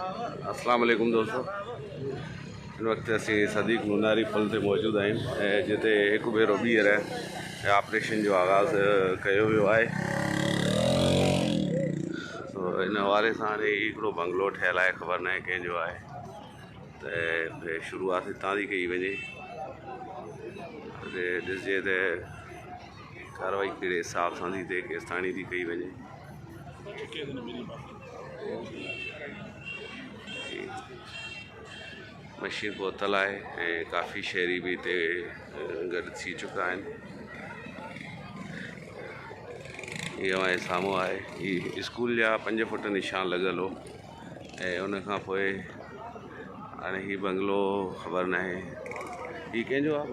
अस्सलाम वालेकुम दोस्तों। इन वक्त असीं सदीक मुनारी फल ते मौजूद आहियूं ऐं जिते हिकु भेरो ॿीहर ऑपरेशन जो आगाज़ कयो वियो आहे। तो इन हवाले सां हाणे हिकिड़ो बंगलो ठहियलु आहे, ख़बर न आहे कंहिंजो आहे, त शुरूआत हितां थी कई वञे। ॾिसजे त कार्रवाई कहिड़े हिसाब सां थी थिए, केसिताणी थी कई वञे। मशीन बोतल आहे ऐं काफ़ी शहरी भी हिते गॾु थी चुका आहिनि। इहो ऐं साम्हूं आहे ही स्कूल जा 5 फुट निशान लॻल हो ऐं उन खां पोइ हाणे ही बंगलो ख़बर न आहे ही कंहिंजो आहे।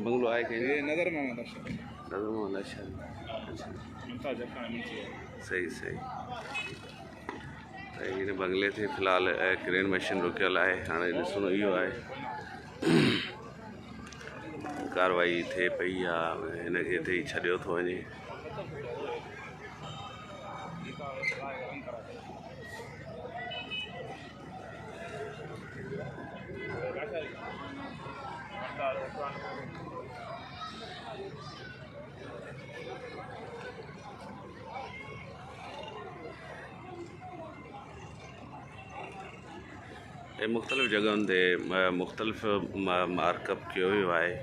बंगलो आहे कंहिंजो? नज़र मोहम्मद अशर। सही सही। त हिन बंगले ते फ़िलहाल क्रेन मशीन रुकियल आहे। हाणे ॾिसणो इहो आहे कार्रवाई थिए पई या हिनखे हिते ई छॾियो थो वञे। मुख़्तलिफ़ जॻहियुनि ते मुख़्तलिफ़ मार्कअप कयो वियो आहे।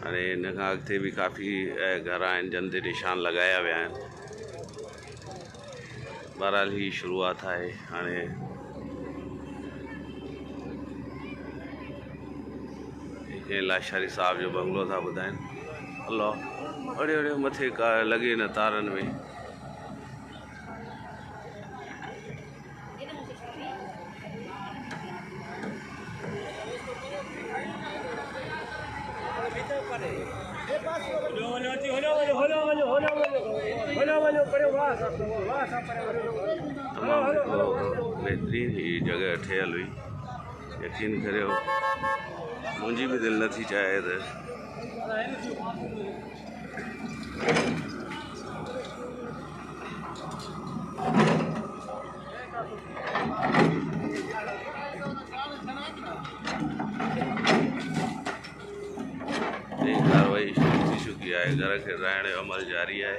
हाणे हिन खां अॻिते बि काफ़ी घर आहिनि जिन ते निशान लॻाया विया आहिनि। बहरहाल ही शुरूआत आहे। हाणे कंहिं लाशारी साहब जो बंगलो था ॿुधाइनि। अल्लाह अड़े अड़े मथे का लॻे न तारनि में। तमामु हिकिड़ो बहितरीन ही जगह ठहियल हुई। यकीन करियो मुंहिंजी भी दिलि नथी चाहे त कार्रवाई शुरू थी चुकी है। घर के रहण जो अमल जारी है।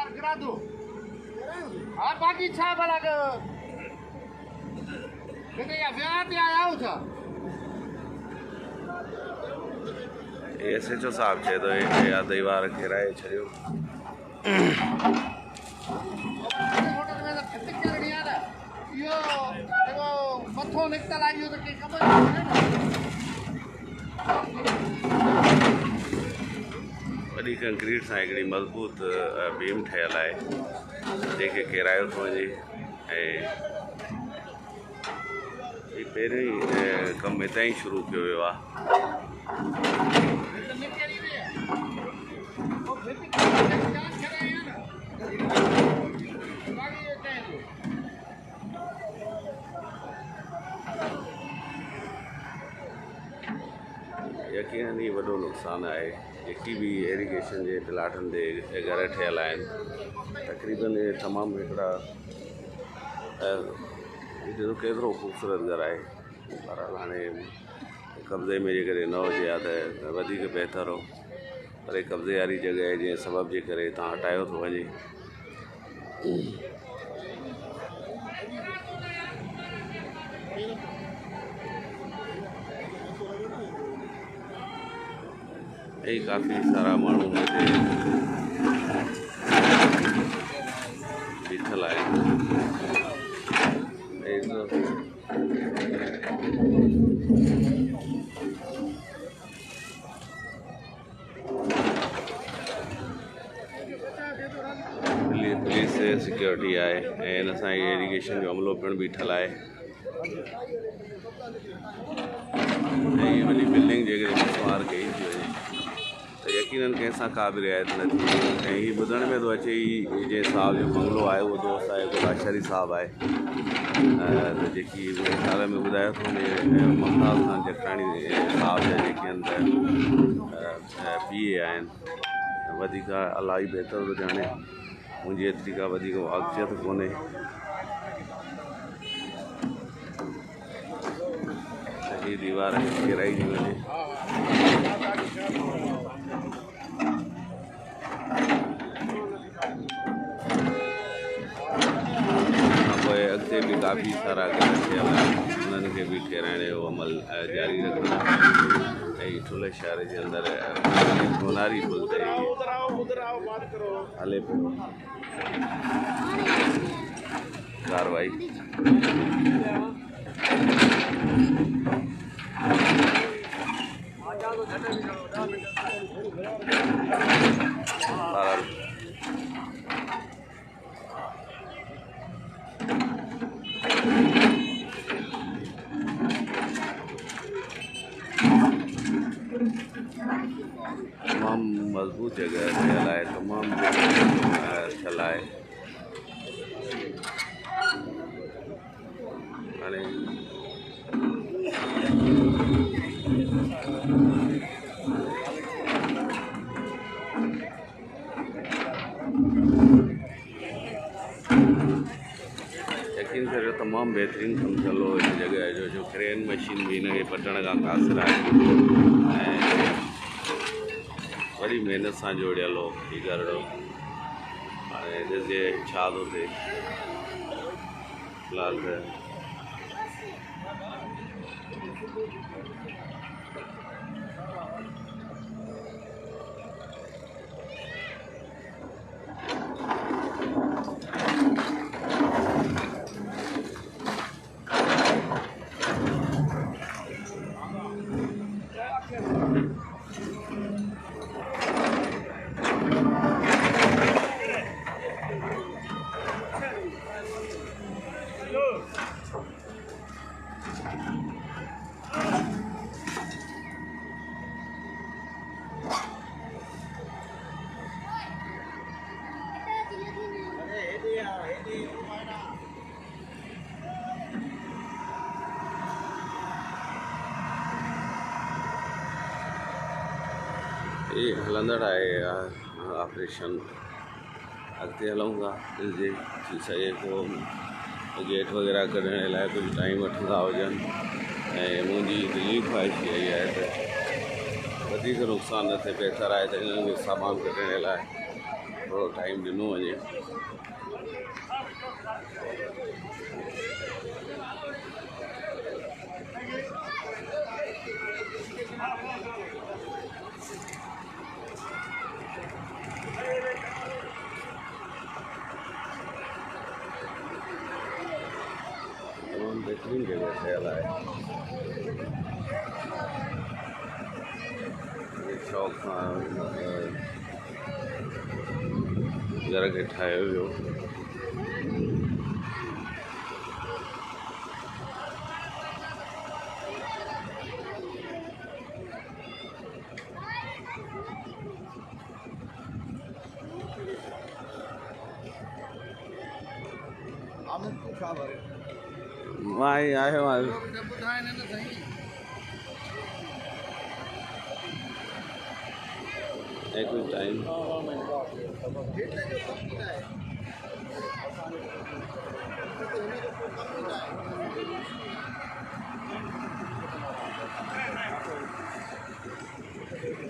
गिरा दो और बाकी छा भला SHO साहब चए थो या दीवार किराए छॾियो। मथो निकतल आई त कंहिं ख़बर वॾी कंक्रीट सां हिकिड़ी मज़बूत बीम ठहियल आहे जंहिंखे किरायो थो वञे ऐं पहिरियों ई कमु हितां ई शुरू कयो वियो आहे। यकीनन ही वॾो नुक़सानु आहे। जेकी भी इरिगेशन जे प्लाटनि ते घर ठहियल आहिनि तक़रीबन तमामु हिकिड़ा ॾिसो केतिरो ख़ूबसूरत घरु आहे। बहरहाल हाणे कब्ज़े में जेकॾहिं न हुजे हा त वधीक बहितर हो, पर कब्ज़े वारी जॻह जे सबब जे करे हितां हटायो थो वञे। ऐं काफ़ी सारा माण्हू हिते बीठल आहिनि। सिक्योरिटी आहे ऐं हिन सां ई इरीगेशन जो अमलो पिणु बीठल आहे। ऐं हीअ वॾी बिल्डिंग जेकॾहिं मिसमार कई थी वञे त यकीननि कंहिंसां का बि रिआयत न थी। ऐं हीअ ॿुधण में थो अचे ई जंहिं साहब जो बंगलो आहे उहो दोस्त आहे गुलाशरी साहब आहे, त जेकी नाले में ॿुधायो थो मुमताज़ खान जखराणी साहब जा जेके अंदरि PA आहिनि। वधीक अलाही बहितर थो ॼाणे, मुंहिंजी एतिरी का वधीक वाक़फ़ियत कोन्हे। हीअ दीवार किराई थी वञे पोइ अॻिते बि काफ़ी सारा घर थियल आहिनि, उन्हनि खे बि ठहिराइण जो अमल जारी रखंदा। ऐं ठुले शहर जे अंदरि सोनारी पुल ते हले पियो कार्रवाई। तमामु मज़बूत जगह ठहियल आहे, तमामु थियल आहे। हाणे यकीन करियो तमामु बहितरीनु कमु थियल हो हिन जॻह जो क्रेन मशीन बि हिनखे पटण खां क़ासिर आहे ऐं वॾी महिनत सां जोड़ियल हो हीउ गरड़ो। हाणे ॾिसजे छा थो थिए। फ़िलहाल त ये हलंदड़ आहे ऑपरेशन। अॻिते हलूं था ॾिसजे थी सघे को गेट वग़ैरह कढण लाइ कुझु टाइम वठंदा हुजनि। ऐं मुंहिंजी दिली ख़्वाहिश इहा ई आहे त वधीक नुक़सानु न थिए, बहितर आहे त इन्हनि खे सामान कढण लाइ थोरो टाइम ॾिनो वञे। तमामु बहितरीनु जॻह ठहियल आहे। शौक़ सां घर खे ठाहियो वियो। मां आयो आहियां कुछ टाइम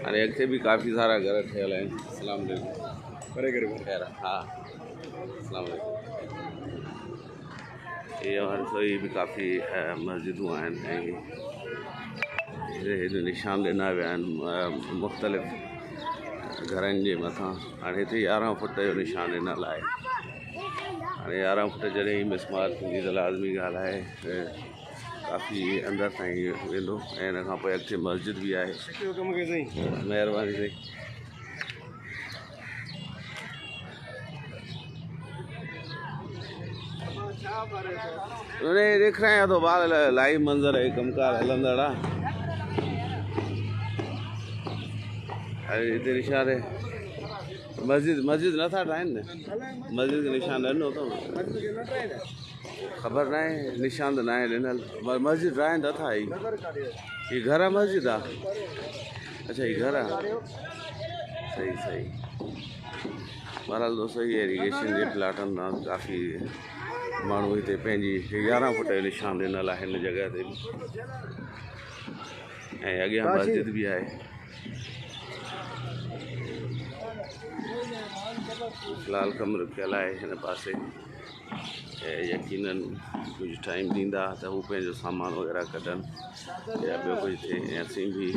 अरे अॻिते भी काफ़ी सारा घर ठहियल आहिनि। अस्सलाम वालेकुम। करे करे खैर हा अस्सलाम वालेकुम। ये रसोई भी काफ़ी मस्जिदूं आहिनि ऐं हेॾे निशान ॾिना विया आहिनि मुख़्तलिफ़ घरनि जे मथां। हाणे हिते 11 फुट जो निशान ॾिनल आहे। हाणे 11 फुट जॾहिं ई मिसमार थींदी त लाज़मी ॻाल्हि आहे काफ़ी अंदरि ताईं वेंदो ऐं हिन खां पोइ अॻिते मस्जिद बि आहे। महिरबानी साईं। उन्हें देख रहे हैं तो बाल लाइव मंजर है कमकार हलंदड़ा हिते निशान है मस्जिद नथा ठाहिनि न मस्जिद के निशान ॾिनो अथव न ख़बर न आहे निशान त न आहे ॾिनल मस्जिद ठाहिनि नथा ही घर आहे मस्जिद आहे अच्छा ही घर आहे सही सही बहरहाल दोस्तों ये इरीगेशन जे प्लाटनि तां काफ़ी माण्हू हिते पंहिंजी 11 फुट जो निशान ॾिनल आहे हिन जॻह ते ऐं अॻियां मस्जिद बि आहे फ़िलहाल कमु रखियल आहे हिन पासे ऐं यकीनन कुझु टाइम ॾींदा त हू पंहिंजो सामान वग़ैरह कढनि या ॿियो कुझु थिए ऐं असीं बि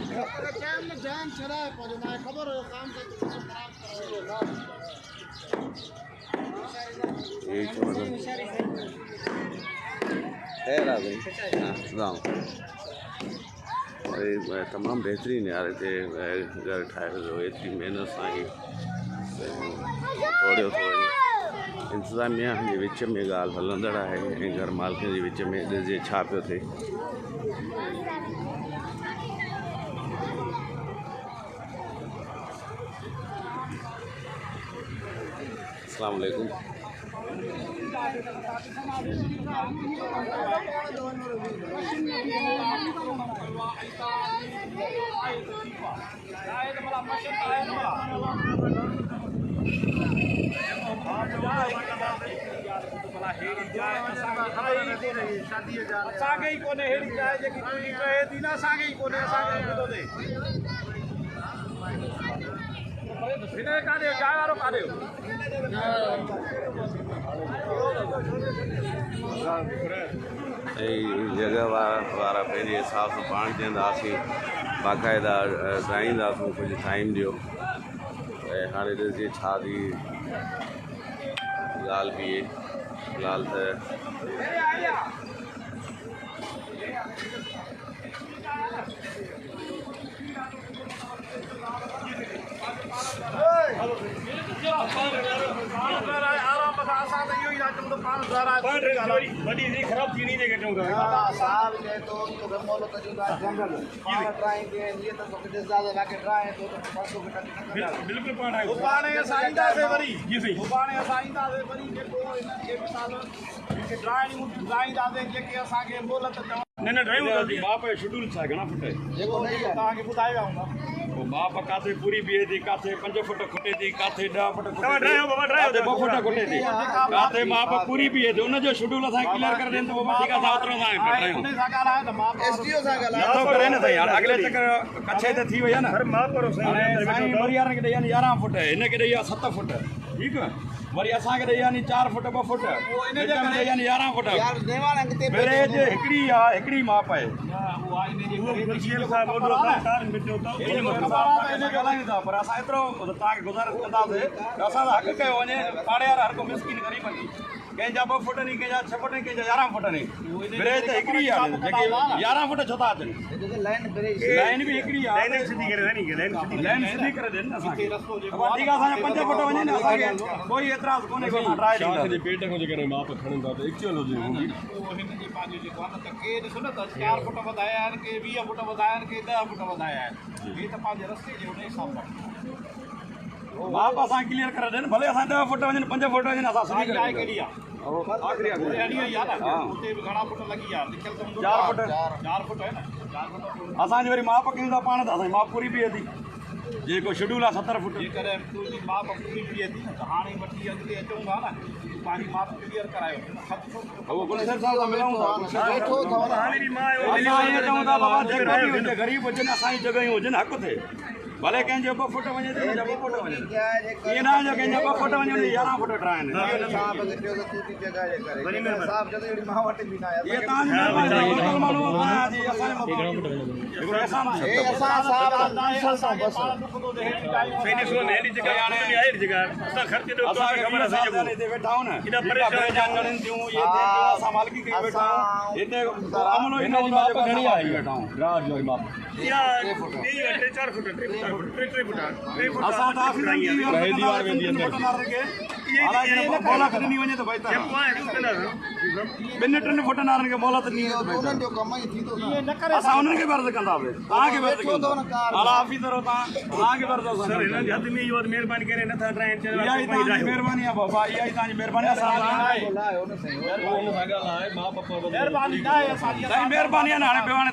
ख़ैर आहे भई हा अरे तमामु बहितरीनु यार हिते घरु ठाहियो वियो एतिरी महिनत सां ई तोड़ियो थो वञे इंतिज़ामिया जे विच में ॻाल्हि हलंदड़ आहे ऐं घर मालिकनि जे विच में ॾिसिजे छा पियो थिए अस्सलाम वालेकुम असांखे ई कोन्हे अहिड़ी जाइ जेकी तुंहिंजी कहे थी न असांखे ई कोन्हे असांखे थो थिए हिन काॾे जाइ वारो काॾे जगह वारा पंहिंजे हिसाब सां पाण चवंदासीं बाक़ाइदा ठाहींदासीं कुझु टाइम ॾियो ऐं हाणे ॾिसिजे छा थी ॻाल्हि बि फ़िलहाल त शेड्यूल छा घणा फुट तव्हांखे ॿुधायो माप काथे पूरी बीहे थी काथे 5 फुट खुटे थी काथे 10 फुट खुटे थी 2 फुट खुटे थी काथे माप पूरी बीहे थी उनजो शेड्यूल असां क्लियर करे ॾियनि त पोइ ठीकु आहे ओतिरो नथो करे न साईं हाणे अॻिले चकर कच्छे ते थी वई आहे न साईं वरियारनि खे ॾेई आहे 11 फुट हिनखे ॾेई आहे 7 फुट ठीकु आहे वरी असांखे ॾेई आहे 4 फुट 2 फुट ॾेई आहे 11 फुट हिकिड़ी माप आहे पर असां एतिरो तव्हांखे गुज़ारिश कंदासीं असां हक़ कयो वञे पाड़े वारा हर को मिसकिन ग़रीब नी कंहिंजा 2 फुट नी कंहिंजा 6 फुट नी कंहिंजा 11 फुट नी ब्रे त हिकिड़ी आहे जेके 11 फुट छो था अचनि लाइन बि हिकिड़ी आहे लाइन सिधी करे ॾियनि असांखे ठीकु आहे असांजा 5 फुट वञे न असांखे कोई एतिराज़ कोन्हे को ट्राए ॾींदासीं पेट खां जेकर माप खणनि था त एक्चुअल हुजे हिनजी पंहिंजो जेको आहे न त के ॾिसो न त 4 फुट वधाया आहिनि के 20 फुट वधाया आहिनि के 10 फुट वधाया आहिनि हे त पंहिंजे रस्ते जे उन हिसाब सां माप असां क्लियर करे ॾियनि भले असां 10 फुट वञनि 5 फुट वञनि असां सिधी करे कहिड़ी आहे आख़िरी आहे उते बि घणा फुट लॻी आहे लिखियल त 4 फुट आहे न 4 फुट असांजी वरी माप कयूं था पाण त असांजी माप पूरी बीहे थी जेको शेड्यूल आहे 70 फुट जेकॾहिं तुंहिंजी माप पूरी बीहे थी न त हाणे वठी अॻिते अचूं था न पंहिंजी माप क्लियर करायो उहो गुलशन साहिब सां मिलूं था ग़रीब हुजनि असांजी जॻहियूं हुजनि हक़ थिए भले कंहिंजो 2 फुट वञे त 2 फुट वञे ईअं न जो कंहिंजा 2 फुट वञे 11 फुट ठाहिनि मोहलत ॾिनी वञे त बहितर ॿिनि टिनि फुटनि वारनि खे मोहलत ॾिनी वञे त बहितर असां उन्हनि खे बि अर्ज़ु कंदासीं तव्हांखे बि अर्ज़ु कंदा आला ऑफिसर हो तव्हांखे बि अर्ज़ु महिरबानी करे नथा ट्राइन इहा ई तव्हांजी महिरबानी आहे बाबा इहा ई तव्हांजी महिरबानी आहे महिरबानी आहे न हाणे पियो हाणे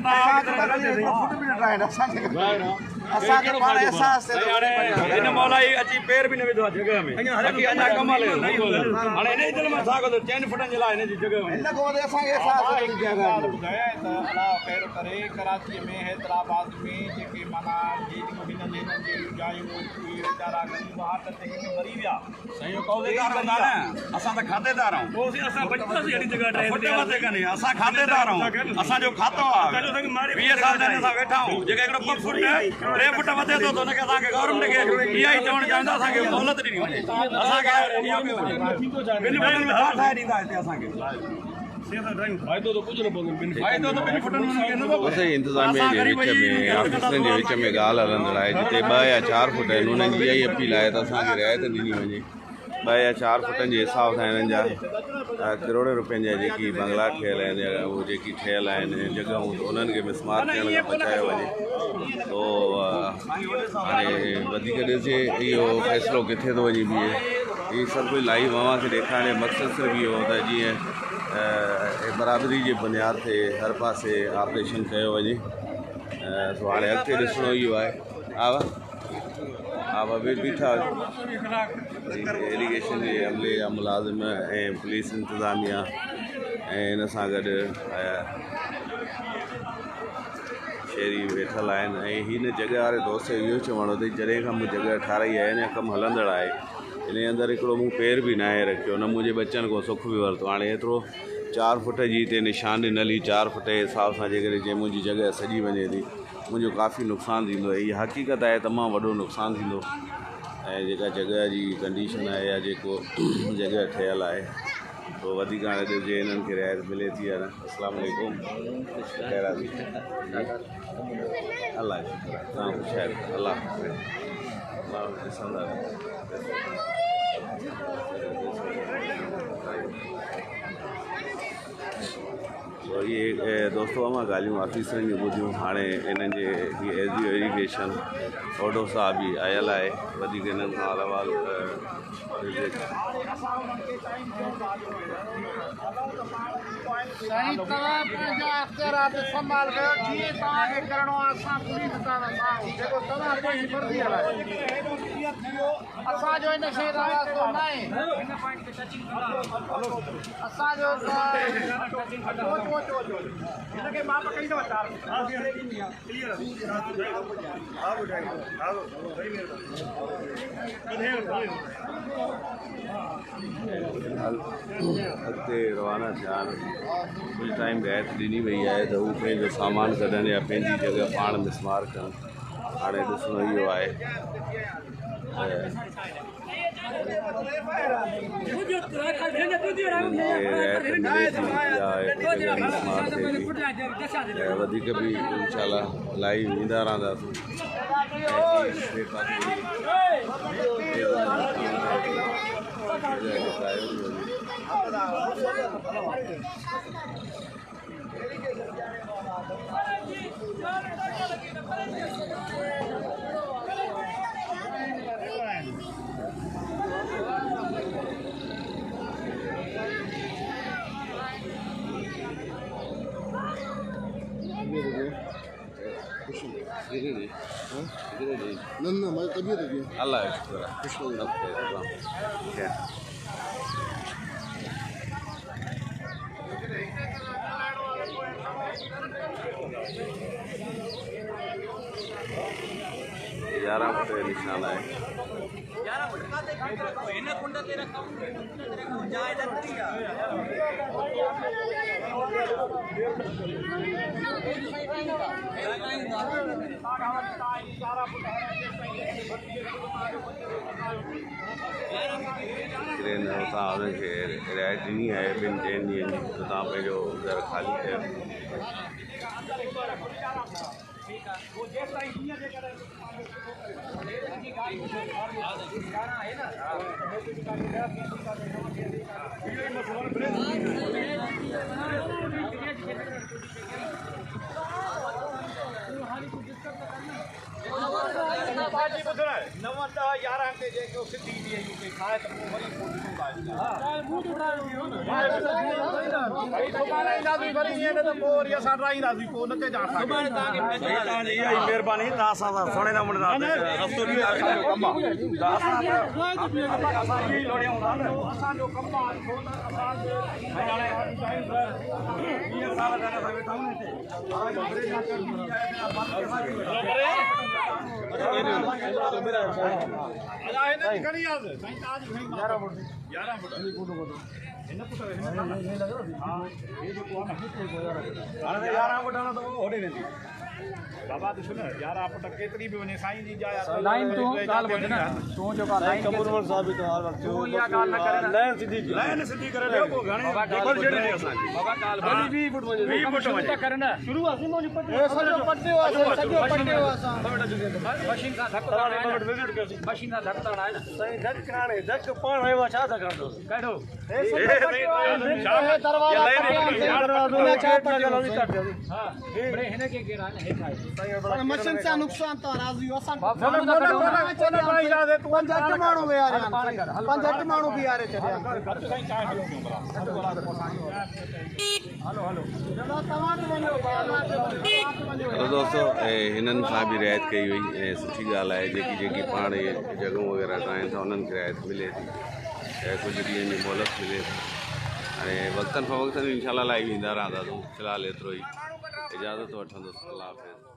असांखे पाण अहसास हिन मौला अची पेर बि न विधो आहे जॻह में बाक़ी अञा कमाल हाणे हिन ई दिलि में छा कयो 4 फुटनि जे लाइ हिन जी जॻह में पहिरियों करे कराची में हैदराबाद में जेके माना असां त खातेदार आहियूं असां खातेदार आहियूं असांजो खातो आहे 20 साल असां वेठा आहियूं जेका हिकिड़ो 2 फुट 3 फुट वधे थो त हुनखे असांखे गवर्नमेंट खे इहा ई चवणु चाहींदा असांखे मोहलत ॾिनी वञे असांखे इहो पियो वञे ॿिनि फुटनि में छा ठाहे ॾींदा हिते असांखे फ़ाइदो त कुझु न पवंदो फ़ाइदो त ॿिनि फुटनि में असांजे इंतिज़ामिया जे विच में ऑफिसरनि जे विच में ॻाल्हि हलंदड़ आहे जिते 2 या 4 फुट आहिनि उन्हनि जी इहा ई अपील आहे त असांखे रिआयत ॾिनी वञे 2 या 4 फुटनि जे हिसाब सां हिननि जा करोड़े रुपयनि जा जेकी बंगला ठहियल आहिनि या उहे जेकी ठहियल आहिनि जॻहूं त उन्हनि खे मिसमार थियण खां बचायो वञे तो हाणे वधीक ॾिसे इहो फ़ैसिलो किथे थो वञी बीहे हीअ सभु कुझु लाइव अव्हांखे ॾेखारणे मक़सदु सिर्फ़ु इहो त जीअं बराबरी जे बुनियाद ते हर पासे ऑपरेशन कयो वञे सो हाणे अॻिते ॾिसणो इहो आहे हा बि बीठा इरीगेशन जे अमले जा मुलाज़िम ऐं पुलिस इंतिज़ामिया ऐं हिन सां गॾु शहरी वेठल आहिनि ऐं हिन जॻह वारे दोस्त इहो चवणो अथई जॾहिं खां मूं जॻह ठाराई आहे हिन कमु हलंदड़ आहे हिन जे अंदरि हिकिड़ो मूं पेर बि न आहे रखियो न मुंहिंजे बच्चनि खां सुख बि वरितो हाणे एतिरो 4 फुट जी हिते निशान ॾिनल ई 4 फुट जे हिसाब सां जेकॾहिं जीअं मुंहिंजी जॻह सॼी वञे थी मुंहिंजो काफ़ी नुक़सानु थींदो आहे इहा हक़ीक़त आहे तमामु वॾो नुक़सानु थींदो ऐं जेका जॻह जी कंडीशन आहे या जेको जॻह ठहियलु आहे तो वधीक हाणे ॾिजे हिननि खे रिआयत मिले थी या न अस्सलाम वालेकुम ख़ैरा थी अलाह तव्हां ख़ुशि अलाह ॾिसंदा तो ये दोस्तों अमां ॻाल्हियूं ऑफिसरनि जूं ॿुधियूं हाणे इन्हनि जे एज़ इरीगेशन ऑडो सां बि आयल आहे वधीक हिननि खां अलावा साईं तव्हां पंहिंजा अख़्तियारात संभाल कयो जीअं तव्हांखे करिणो आहे असां पुलिस तव्हां जेको तव्हां पंहिंजी मर्ज़ी हलायो असांजो हिन शइ जो वास्तो न आहे असांजो हिनखे मां पकड़ींदो अॻिते रवाना थिया कुझु टाइम रिआयत ॾिनी वई आहे त हू पंहिंजो सामान कढनि या पंहिंजी जॻह पाण मिसमार कनि हाणे ॾिसणो इहो आहे वधीक बि इंशाल्लाह लाइव ईंदा रहंदासीं अल्लाह ग्यारह फुट निशान है रिआयत ॾिनी आहे 2 ॾींहंनि जी त तव्हां पंहिंजो घर ख़ाली कयो पार्टी ॿुधण 9 10 11 ते जेको सिधी बि आहे यूके खाए त पोइ वरी पोइ ॾिसूं था वरी ईअं न त पोइ वरी असां ट्राईंदासीं पोइ न ते जा तव्हांजी इहा ई महिरबानी तव्हां असां सां सुहिणे नमूने रस्तो ॾींदा असांजो कमु आहे त असां इहे ई लोड़ियूं था न असांजो कमु आहे छो त असांजे हाणे 20 साल थिया असां वेठा आहियूं घणी आहे साईं तव्हांजी 11 फुट हिन पुट हाणे 11 फुट त होॾे वेंदी बाबा ॾिसो न 11 फुट केतिरी बि वञे साईं जी जाइ लाइन तूं ॻाल्हि ॿुध न तूं जेको लाइन कपूरवर साहब बि तव्हां वटि तूं इहा ॻाल्हि न करे न लाइन सिधी करे ॾियो पोइ घणे डबल छॾी असांजी बाबा ॻाल्हि 20 फुट वञे 20 फुट वञे कर न शुरू आहे सॼो पटियो आहे सॼो पटियो असां मशीन खां धक मशीन खां धक तड़ा आहे न साईं धक काणे धक पाण आयो छा था कंदो कहिड़ो हा बड़े हिन खे केरु आहे न हेठि आहे मशीन सां नुक़सान था राज़ी असां माण्हू विहारे 5 माण्हू बीहारे छॾिया हेलो दोस्तों हिननि सां बि रिआयत कई हुई ऐं सुठी ॻाल्हि आहे जेकी पाण जॻहूं वग़ैरह ठाहिनि था उन्हनि खे रिआयत मिले थी ऐं कुझु ॾींहंनि जी मोहलत मिले थी हाणे वक़्तनि फ़वक़्तनि इंशाल्लाह लाइ ईंदा रहंदासीं फ़िलहालु एतिरो ई इजाज़त वठंदुसि अल्लाह हाफ़िज़।